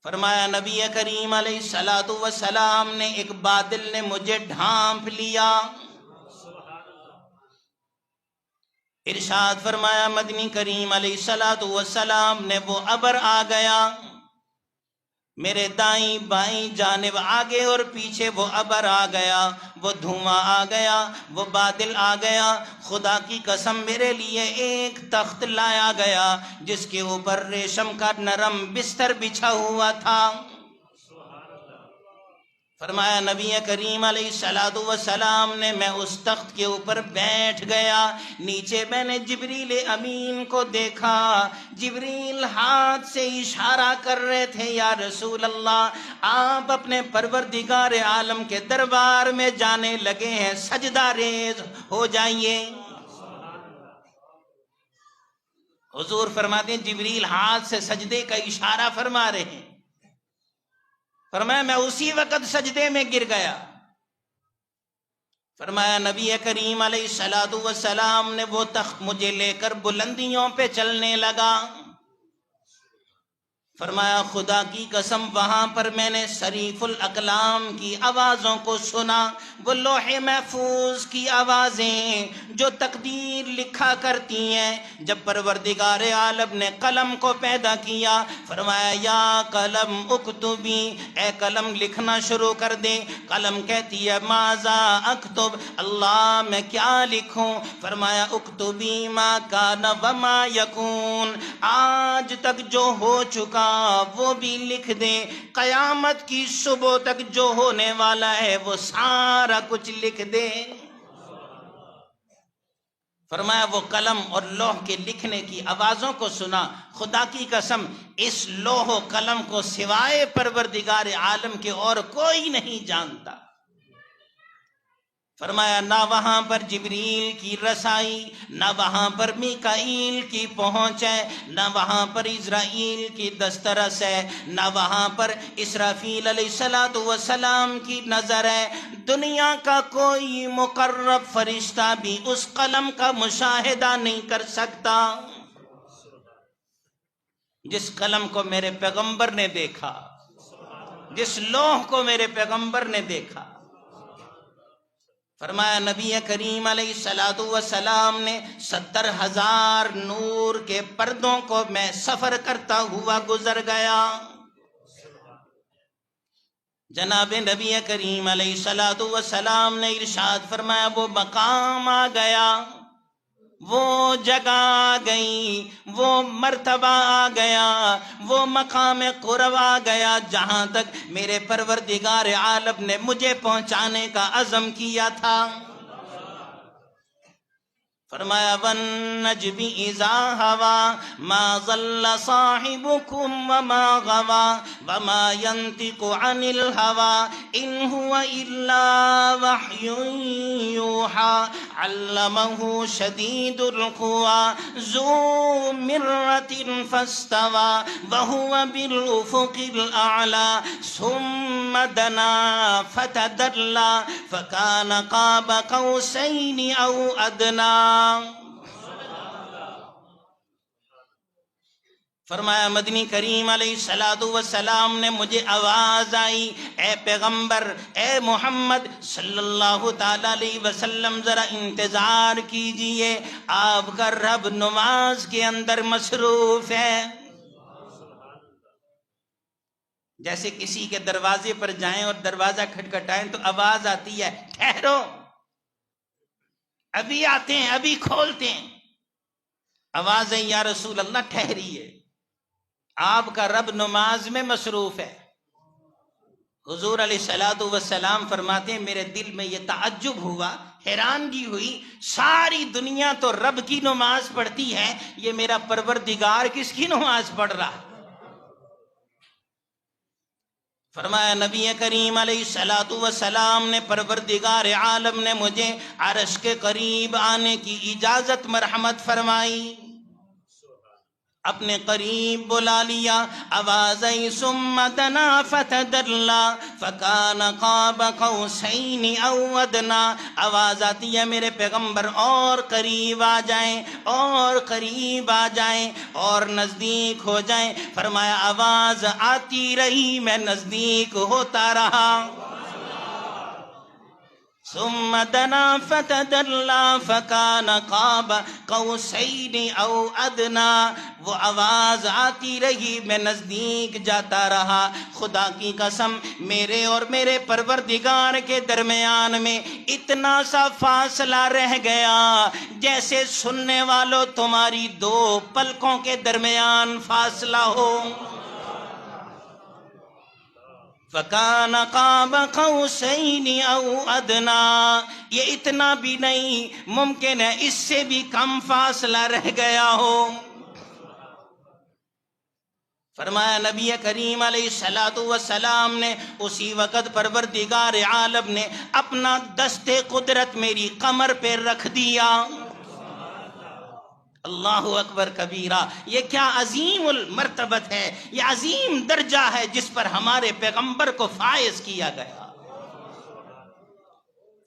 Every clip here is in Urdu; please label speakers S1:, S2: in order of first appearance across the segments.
S1: فرمایا نبی کریم علیہ الصلوۃ والسلام نے ایک بادل نے مجھے ڈھانپ لیا۔ ارشاد فرمایا مدنی کریم علیہ الصلوۃ والسلام نے وہ ابر آ گیا، میرے دائیں بائیں جانب آگے اور پیچھے وہ ابر آ گیا، وہ دھواں آ گیا، وہ بادل آ گیا۔ خدا کی قسم میرے لیے ایک تخت لایا گیا جس کے اوپر ریشم کا نرم بستر بچھا ہوا تھا۔ فرمایا نبی کریم علیہ الصلوۃ والسلام نے میں اس تخت کے اوپر بیٹھ گیا، نیچے میں نے جبریل امین کو دیکھا، جبریل ہاتھ سے اشارہ کر رہے تھے، یا رسول اللہ آپ اپنے پروردگار عالم کے دربار میں جانے لگے ہیں، سجدہ ریز ہو جائیے۔ حضور فرماتے ہیں جبریل ہاتھ سے سجدے کا اشارہ فرما رہے ہیں، فرمایا میں اسی وقت سجدے میں گر گیا۔ فرمایا نبی کریم علیہ الصلوۃ والسلام نے وہ تخت مجھے لے کر بلندیوں پہ چلنے لگا۔ فرمایا خدا کی قسم وہاں پر میں نے صریف الاقلام کی آوازوں کو سنا، وہ لوح محفوظ کی آوازیں جو تقدیر لکھا کرتی ہیں۔ جب پروردگار عالم نے قلم کو پیدا کیا، فرمایا یا قلم اکتبی، اے قلم لکھنا شروع کر دے۔ قلم کہتی ہے ماذا اکتب، اللہ میں کیا لکھوں؟ فرمایا اکتبی ما کان وما یکون، آج تک جو ہو چکا وہ بھی لکھ دیں، قیامت کی صبح تک جو ہونے والا ہے وہ سارا کچھ لکھ دیں۔ فرمایا وہ قلم اور لوح کے لکھنے کی آوازوں کو سنا، خدا کی قسم اس لوح و قلم کو سوائے پروردگار عالم کے اور کوئی نہیں جانتا۔ فرمایا نہ وہاں پر جبریل کی رسائی، نہ وہاں پر میکائیل کی پہنچ ہے، نہ وہاں پر اسرائیل کی دسترس ہے، نہ وہاں پر اسرافیل علیہ الصلوۃ والسلام کی نظر ہے۔ دنیا کا کوئی مقرب فرشتہ بھی اس قلم کا مشاہدہ نہیں کر سکتا جس قلم کو میرے پیغمبر نے دیکھا، جس لوح کو میرے پیغمبر نے دیکھا۔ فرمایا نبی کریم علیہ الصلوۃ والسلام نے 70,000 نور کے پردوں کو میں سفر کرتا ہوا گزر گیا۔ جناب نبی کریم علیہ الصلوۃ والسلام نے ارشاد فرمایا وہ مقام آ گیا، وہ جگہ آ گئی، وہ مرتبہ آ گیا، وہ مقام قرب آ گیا جہاں تک میرے پروردگار عالم نے مجھے پہنچانے کا عزم کیا تھا۔ فرمایا والنجم اذا هوى ما ضل صاحبكم وما غوى وما ينطق عن الهوى ان هو الا وحي يوحى علمه شديد القوى ذو مرة فاستوى وهو بالافق الاعلى ثم دنا فتدلى فكان قاب قوسين او ادنى۔ فرمایا مدنی کریم علیہ الصلوۃ والسلام نے مجھے آواز آئی، اے پیغمبر، اے محمد صلی اللہ تعالی علیہ وسلم ذرا انتظار کیجئے، آپ کا رب نماز کے اندر مصروف ہے۔ جیسے کسی کے دروازے پر جائیں اور دروازہ کھٹکھٹائیں تو آواز آتی ہے ٹھہرو، ابھی آتے ہیں، ابھی کھولتے ہیں۔ آواز ہے یا رسول اللہ ٹھہریے، آپ کا رب نماز میں مصروف ہے۔ حضور علیہ الصلوۃ والسلام فرماتے ہیں میرے دل میں یہ تعجب ہوا، حیرانگی ہوئی، ساری دنیا تو رب کی نماز پڑھتی ہے، یہ میرا پروردگار کس کی نماز پڑھ رہا ہے؟ فرمایا نبی کریم علیہ الصلوۃ والسلام نے پروردگار عالم نے مجھے عرش کے قریب آنے کی اجازت مرحمت فرمائی۔ اپنے قریب بلا لیا. آواز آئی ثم دنا فتدلا فکان قاب قوسین او ادنا. آواز آتی ہے میرے پیغمبر اور قریب آ جائیں، اور قریب آ جائیں، اور نزدیک ہو جائیں. فرمایا آواز آتی رہی، میں نزدیک ہوتا رہا. ثم دنا فتدلا فکان قاب قوسین او ادنا. وہ آواز آتی رہی، میں نزدیک جاتا رہا. خدا کی قسم میرے اور میرے پروردگار کے درمیان میں اتنا سا فاصلہ رہ گیا جیسے سننے والوں تمہاری دو پلکوں کے درمیان فاصلہ ہو. فَكَانَ قَابَ قَوْسَيْنِ أَوْ أَدْنَىٰ. یہ اتنا بھی نہیں، ممکن ہے اس سے بھی کم فاصلہ رہ گیا ہو. فرمایا نبی کریم علیہ السلام نے اسی وقت پروردگار عالم نے اپنا دست قدرت میری کمر پہ رکھ دیا. اللہ اکبر کبیرہ. یہ کیا عظیم المرتبت ہے، یہ عظیم درجہ ہے جس پر ہمارے پیغمبر کو فائز کیا گیا.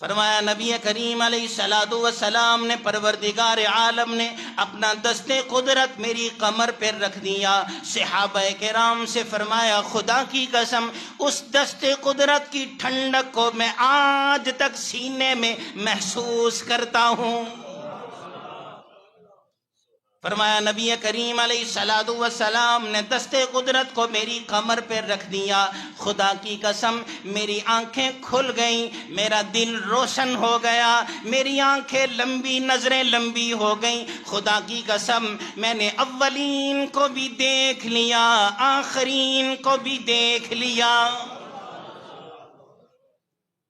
S1: فرمایا نبی کریم علیہ السلام نے پروردگار عالم نے اپنا دست قدرت میری کمر پر رکھ دیا. صحابہ کرام سے فرمایا خدا کی قسم اس دست قدرت کی ٹھنڈک کو میں آج تک سینے میں محسوس کرتا ہوں. فرمایا نبی کریم علیہ السلام نے دست قدرت کو میری کمر پہ رکھ دیا. خدا کی قسم میری آنکھیں کھل گئیں، میرا دل روشن ہو گیا، میری آنکھیں لمبی، نظریں لمبی ہو گئیں. خدا کی قسم میں نے اولین کو بھی دیکھ لیا، آخرین کو بھی دیکھ لیا.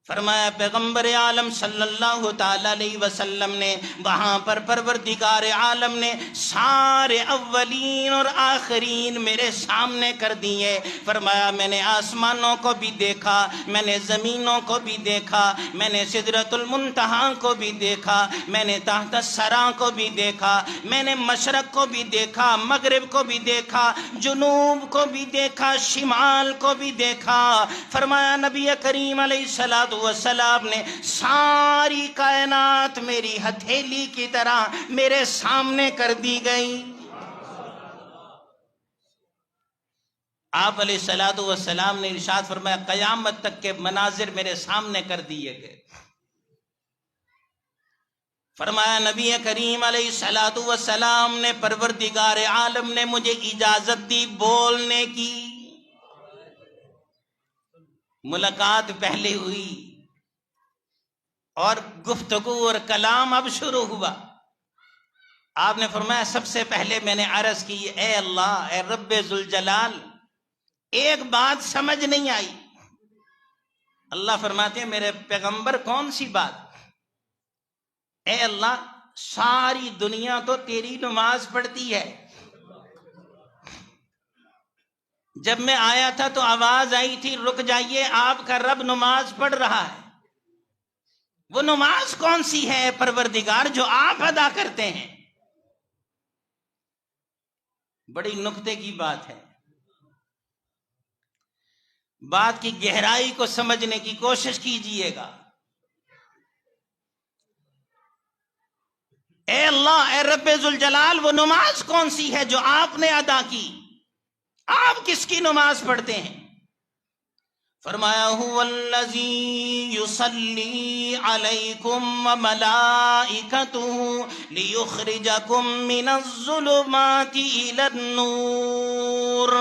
S1: فرمایا پیغمبر عالم صلی اللہ تعالی علیہ وسلم نے وہاں پر پروردگار عالم نے سارے اولین اور آخرین میرے سامنے کر دیے. فرمایا میں نے آسمانوں کو بھی دیکھا، میں نے زمینوں کو بھی دیکھا، میں نے سدرۃ المنتہا کو بھی دیکھا، میں نے تحت الثری کو بھی دیکھا، میں نے مشرق کو بھی دیکھا، مغرب کو بھی دیکھا، جنوب کو بھی دیکھا، شمال کو بھی دیکھا. فرمایا نبی کریم علیہ السلام نے ساری کائنات میری ہتھیلی کی طرح میرے سامنے کر دی گئی. آپ علیہ السلام نے ارشاد فرمایا قیامت تک کے مناظر میرے سامنے کر دیے گئے. فرمایا نبی کریم علیہ السلام نے پروردگار عالم نے مجھے اجازت دی بولنے کی. ملاقات پہلے ہوئی اور گفتگو اور کلام اب شروع ہوا. آپ نے فرمایا سب سے پہلے میں نے عرض کی اے اللہ، اے رب ذوالجلال، ایک بات سمجھ نہیں آئی. اللہ فرماتے ہیں میرے پیغمبر کون سی بات؟ اے اللہ ساری دنیا تو تیری نماز پڑھتی ہے. جب میں آیا تھا تو آواز آئی تھی رک جائیے، آپ کا رب نماز پڑھ رہا ہے. وہ نماز کون سی ہے پروردگار جو آپ ادا کرتے ہیں؟ بڑی نکتے کی بات ہے. بات کی گہرائی کو سمجھنے کی کوشش کیجئے گا. اے اللہ، اے رب ذوالجلال، وہ نماز کون سی ہے جو آپ نے ادا کی؟ آپ کس کی نماز پڑھتے ہیں؟ فرمایا هو الذی یصلی علیکم وملائکته لیخرجکم من الظلمات الی النور.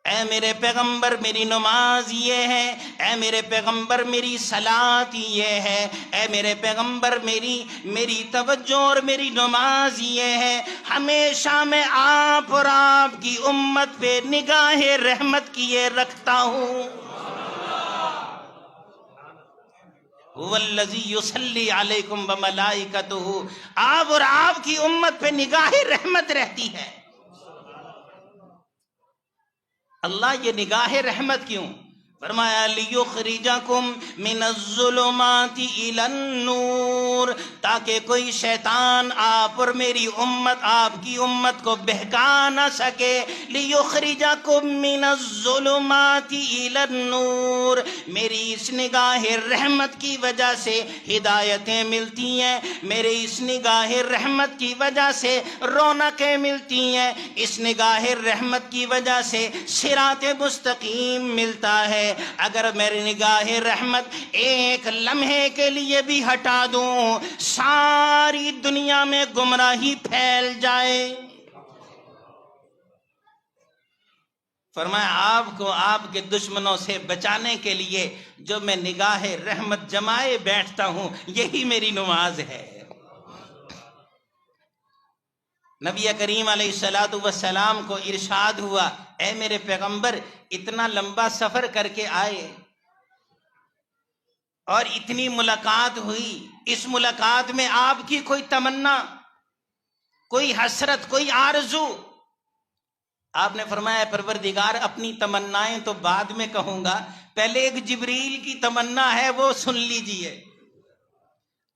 S1: اے میرے پیغمبر میری نماز یہ ہے، اے میرے پیغمبر میری صلاۃ یہ ہے، اے میرے پیغمبر میری توجہ اور میری نماز یہ ہے، ہمیشہ میں آپ اور آپ کی امت پہ نگاہ رحمت کیے رکھتا ہوں. هو الذی یصلی علیکم وملائکتہ، آپ اور آپ کی امت پہ نگاہ رحمت رہتی ہے. اللہ یہ نگاہ رحمت کیوں؟ فرمایا لیخرجکم من الظلمات الی النور، تاکہ کوئی شیطان آپ اور میری امت، آپ کی امت کو بہکا نہ سکے۔ لیخرجکم من الظلمات الی النور، میری اس نگاہ رحمت کی وجہ سے ہدایتیں ملتی ہیں، میرے اس نگاہ رحمت کی وجہ سے رونقیں ملتی ہیں، اس نگاہ رحمت کی وجہ سے صراط مستقیم ملتا ہے۔ اگر میری نگاہ رحمت ایک لمحے کے لیے بھی ہٹا دوں، ساری دنیا میں گمراہی پھیل جائے۔ فرمایا آپ کو آپ کے دشمنوں سے بچانے کے لیے جو میں نگاہ رحمت جمائے بیٹھتا ہوں، یہی میری نماز ہے۔ نبی کریم علیہ السلام کو ارشاد ہوا، اے میرے پیغمبر، اتنا لمبا سفر کر کے آئے اور اتنی ملاقات ہوئی، اس ملاقات میں آپ کی کوئی تمنا، کوئی حسرت، کوئی آرزو؟ آپ نے فرمایا پروردگار اپنی تمنائیں تو بعد میں کہوں گا، پہلے ایک جبریل کی تمنا ہے، وہ سن لیجئے۔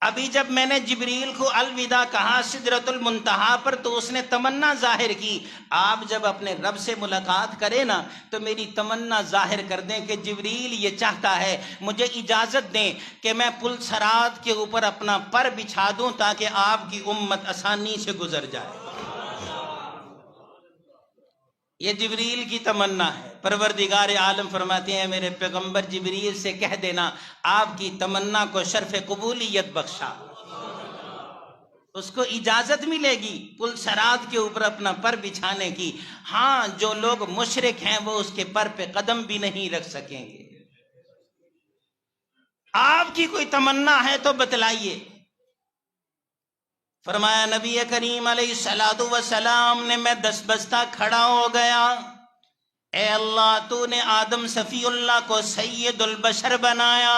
S1: ابھی جب میں نے جبریل کو الوداع کہا سدرۃ المنتہا پر، تو اس نے تمنا ظاہر کی۔ آپ جب اپنے رب سے ملاقات کریں نا تو میری تمنا ظاہر کر دیں کہ جبریل یہ چاہتا ہے، مجھے اجازت دیں کہ میں پل صراط کے اوپر اپنا پر بچھا دوں تاکہ آپ کی امت آسانی سے گزر جائے۔ یہ جبریل کی تمنا ہے۔ پروردگار عالم فرماتے ہیں میرے پیغمبر جبریل سے کہہ دینا آپ کی تمنا کو شرف قبولیت بخشا، اس کو اجازت ملے گی پل صراط کے اوپر اپنا پر بچھانے کی۔ ہاں، جو لوگ مشرک ہیں وہ اس کے پر پہ قدم بھی نہیں رکھ سکیں گے۔ آپ کی کوئی تمنا ہے تو بتلائیے۔ فرمایا نبی کریم علیہ السلام نے، میں دست بستہ کھڑا ہو گیا، اے اللہ تو نے آدم صفی اللہ کو سید البشر بنایا،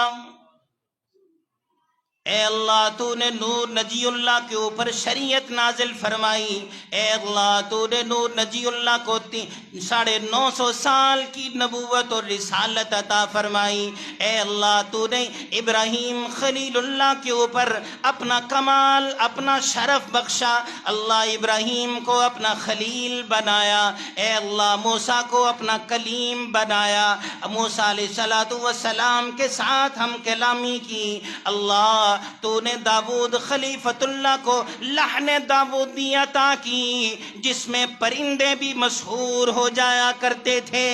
S1: اے اللہ تو نے نور نجی اللہ کے اوپر شریعت نازل فرمائی، اے اللہ تو نے نور نجی اللہ کو 950 سال کی نبوت اور رسالت عطا فرمائی، اے اللہ تو نے ابراہیم خلیل اللہ کے اوپر اپنا کمال، اپنا شرف بخشا، اللہ ابراہیم کو اپنا خلیل بنایا، اے اللہ موسیٰ کو اپنا کلیم بنایا، موسیٰ علیہ السلام کے ساتھ ہم کلامی کی، اللہ تو نے داود خلیفۃ اللہ کو لحن داودی عطا کی جس میں پرندے بھی مسحور ہو جایا کرتے تھے،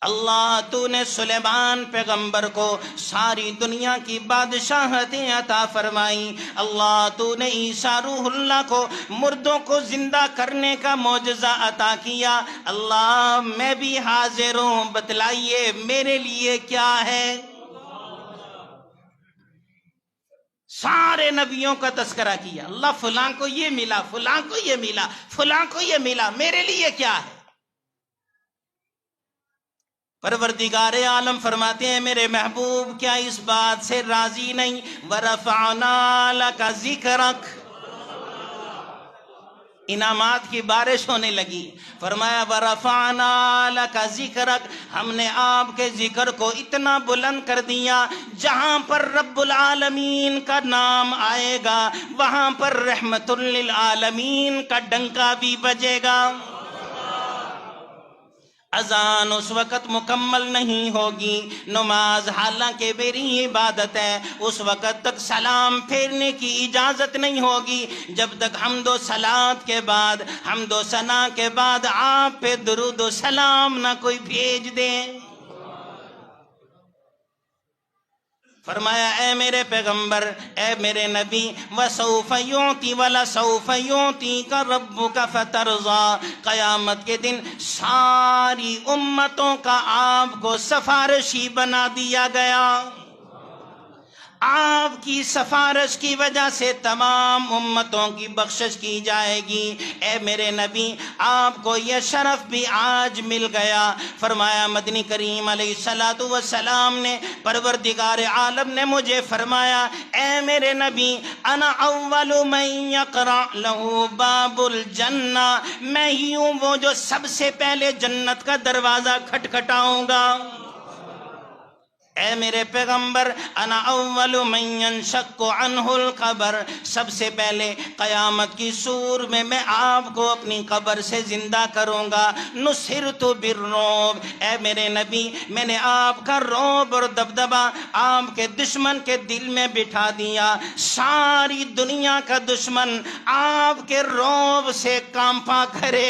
S1: اللہ تو نے سلیمان پیغمبر کو ساری دنیا کی بادشاہتیں عطا فرمائی، اللہ تو نے عیسیٰ روح اللہ کو مردوں کو زندہ کرنے کا معجزہ عطا کیا، اللہ میں بھی حاضر ہوں، بتلائیے میرے لیے کیا ہے؟ سارے نبیوں کا تذکرہ کیا، اللہ فلاں کو یہ ملا، فلاں کو یہ ملا، فلاں کو یہ ملا، میرے لیے کیا ہے؟ پروردگار عالم فرماتے ہیں میرے محبوب کیا اس بات سے راضی نہیں؟ وَرَفَعْنَا لَكَ ذِكْرَكَ، انعامات کی بارش ہونے لگی۔ فرمایا وَرَفَعْنَا لَكَ ذِكْرَكَ، ہم نے آپ کے ذکر کو اتنا بلند کر دیا، جہاں پر رب العالمین کا نام آئے گا وہاں پر رحمت للعالمین کا ڈنکا بھی بجے گا۔ اذان اس وقت مکمل نہیں ہوگی، نماز حالانکہ میری عبادت ہے اس وقت تک سلام پھیرنے کی اجازت نہیں ہوگی جب تک حمد و صلات کے بعد، حمد و ثنا کے بعد آپ پہ درود و سلام نہ کوئی بھیج دے۔ فرمایا اے میرے پیغمبر، اے میرے نبی، وَسَوْفَ يُعْتِ وَلَسَوْفَ يُعْتِيكَ رَبُّكَ فَتَرْضَىٰ، قیامت کے دن ساری امتوں کا آپ کو سفارشی بنا دیا گیا، آپ کی سفارش کی وجہ سے تمام امتوں کی بخشش کی جائے گی۔ اے میرے نبی، آپ کو یہ شرف بھی آج مل گیا۔ فرمایا مدنی کریم علیہ الصلوۃ والسلام نے، پروردگار عالم نے مجھے فرمایا، اے میرے نبی، انا اول من یقرع له باب الجنہ، میں ہی ہوں وہ جو سب سے پہلے جنت کا دروازہ کھٹکھٹاؤں گا۔ اے میرے پیغمبر، انا اول من ینشق عنہ القبر، سب سے پہلے قیامت کی سور میں آپ کو اپنی قبر سے زندہ کروں گا۔ نصرت بالرعب، اے میرے نبی، میں نے آپ کا رعب اور دبدبہ آپ کے دشمن کے دل میں بٹھا دیا۔ ساری دنیا کا دشمن آپ کے رعب سے کانپا کرے